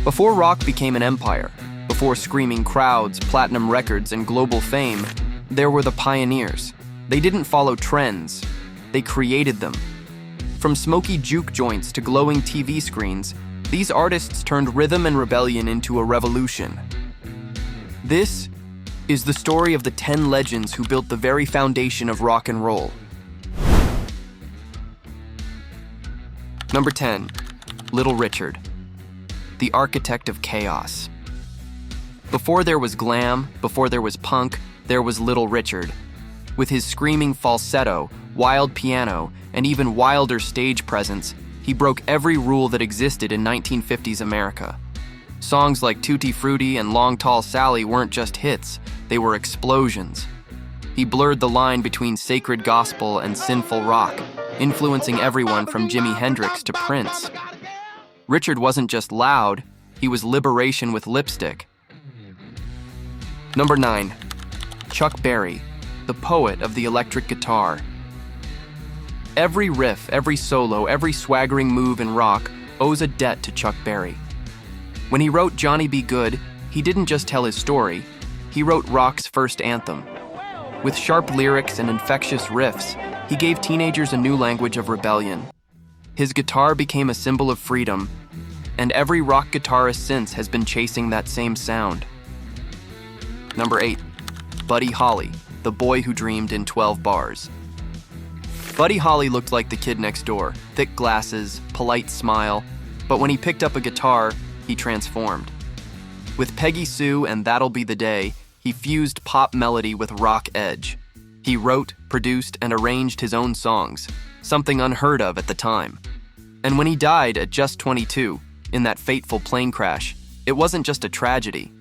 Before rock became an empire, before screaming crowds, platinum records, and global fame, there were the pioneers. They didn't follow trends, they created them. From smoky juke joints to glowing TV screens, these artists turned rhythm and rebellion into a revolution. This is the story of the 10 legends who built the very foundation of rock and roll. Number 10, Little Richard, the architect of chaos. Before there was glam, before there was punk, there was Little Richard. With his screaming falsetto, wild piano, and even wilder stage presence, he broke every rule that existed in 1950s America. Songs like Tutti Frutti and Long Tall Sally weren't just hits, they were explosions. He blurred the line between sacred gospel and sinful rock, influencing everyone from Jimi Hendrix to Prince. Richard wasn't just loud, he was liberation with lipstick. Number 9, Chuck Berry, the poet of the electric guitar. Every riff, every solo, every swaggering move in rock owes a debt to Chuck Berry. When he wrote Johnny Be Good, he didn't just tell his story, he wrote rock's first anthem. With sharp lyrics and infectious riffs, he gave teenagers a new language of rebellion. His guitar became a symbol of freedom, and every rock guitarist since has been chasing that same sound. Number 8, Buddy Holly, the boy who dreamed in 12 bars. Buddy Holly looked like the kid next door, thick glasses, polite smile, but when he picked up a guitar, he transformed. With Peggy Sue and That'll Be the Day, he fused pop melody with rock edge. He wrote, produced, and arranged his own songs, something unheard of at the time. And when he died at just 22, in that fateful plane crash, it wasn't just a tragedy.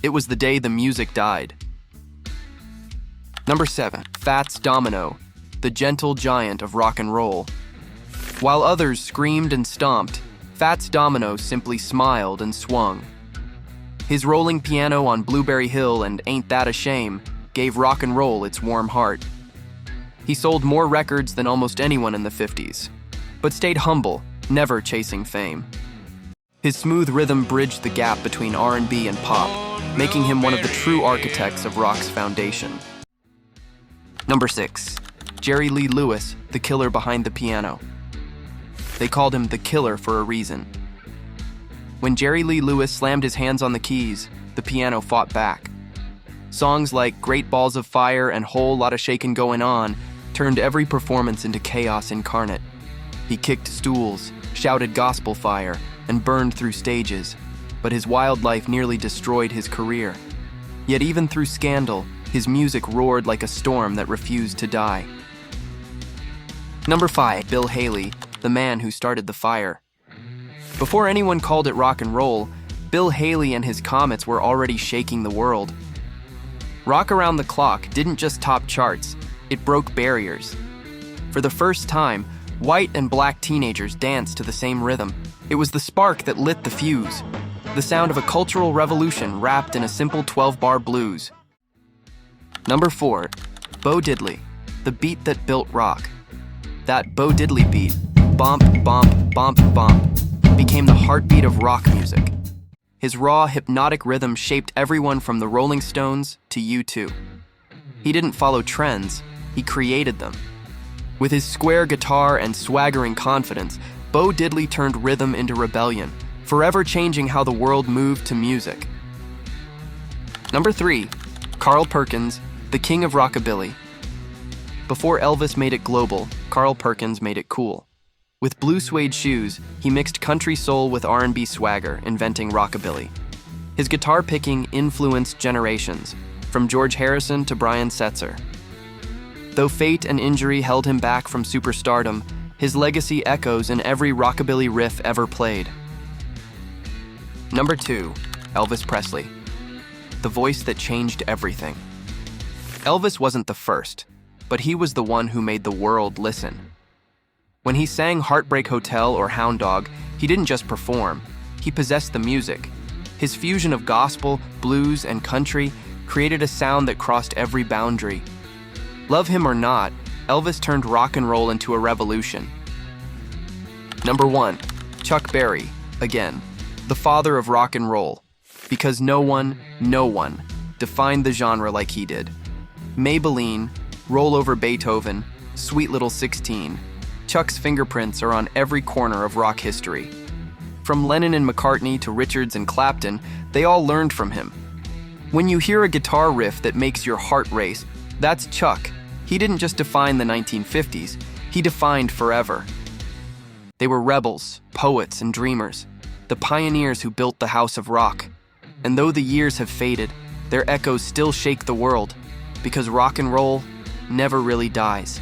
It was the day the music died. Number 7, Fats Domino, the gentle giant of rock and roll. While others screamed and stomped, Fats Domino simply smiled and swung. His rolling piano on Blueberry Hill and Ain't That a Shame gave rock and roll its warm heart. He sold more records than almost anyone in the 50s, but stayed humble, never chasing fame. His smooth rhythm bridged the gap between R&B and pop, making him one of the true architects of rock's foundation. Number 6, Jerry Lee Lewis, the killer behind the piano. They called him the Killer for a reason. When Jerry Lee Lewis slammed his hands on the keys, the piano fought back. Songs like Great Balls of Fire and Whole Lotta Shakin' Goin' On turned every performance into chaos incarnate. He kicked stools, shouted gospel fire, and burned through stages, but his wild life nearly destroyed his career. Yet even through scandal, his music roared like a storm that refused to die. Number 5, Bill Haley, the man who started the fire. Before anyone called it rock and roll, Bill Haley and his Comets were already shaking the world. Rock Around the Clock didn't just top charts, it broke barriers. For the first time, white and black teenagers danced to the same rhythm. It was the spark that lit the fuse, the sound of a cultural revolution wrapped in a simple 12-bar blues. Number 4, Bo Diddley, the beat that built rock. That Bo Diddley beat, bump, bump, bump, bump, became the heartbeat of rock music. His raw, hypnotic rhythm shaped everyone from the Rolling Stones to U2. He didn't follow trends, he created them. With his square guitar and swaggering confidence, Bo Diddley turned rhythm into rebellion, forever changing how the world moved to music. Number 3, Carl Perkins, the king of rockabilly. Before Elvis made it global, Carl Perkins made it cool. With blue suede shoes, he mixed country soul with R&B swagger, inventing rockabilly. His guitar picking influenced generations, from George Harrison to Brian Setzer. Though fate and injury held him back from superstardom, his legacy echoes in every rockabilly riff ever played. Number 2, Elvis Presley, the voice that changed everything. Elvis wasn't the first, but he was the one who made the world listen. When he sang Heartbreak Hotel or Hound Dog, he didn't just perform, he possessed the music. His fusion of gospel, blues, and country created a sound that crossed every boundary. Love him or not, Elvis turned rock and roll into a revolution. Number 1, Chuck Berry, again, the father of rock and roll, because no one defined the genre like he did. Maybelline, Roll Over Beethoven, Sweet Little 16, Chuck's fingerprints are on every corner of rock history. From Lennon and McCartney to Richards and Clapton, they all learned from him. When you hear a guitar riff that makes your heart race, that's Chuck. He didn't just define the 1950s, he defined forever. They were rebels, poets, and dreamers, the pioneers who built the house of rock. And though the years have faded, their echoes still shake the world, because rock and roll never really dies.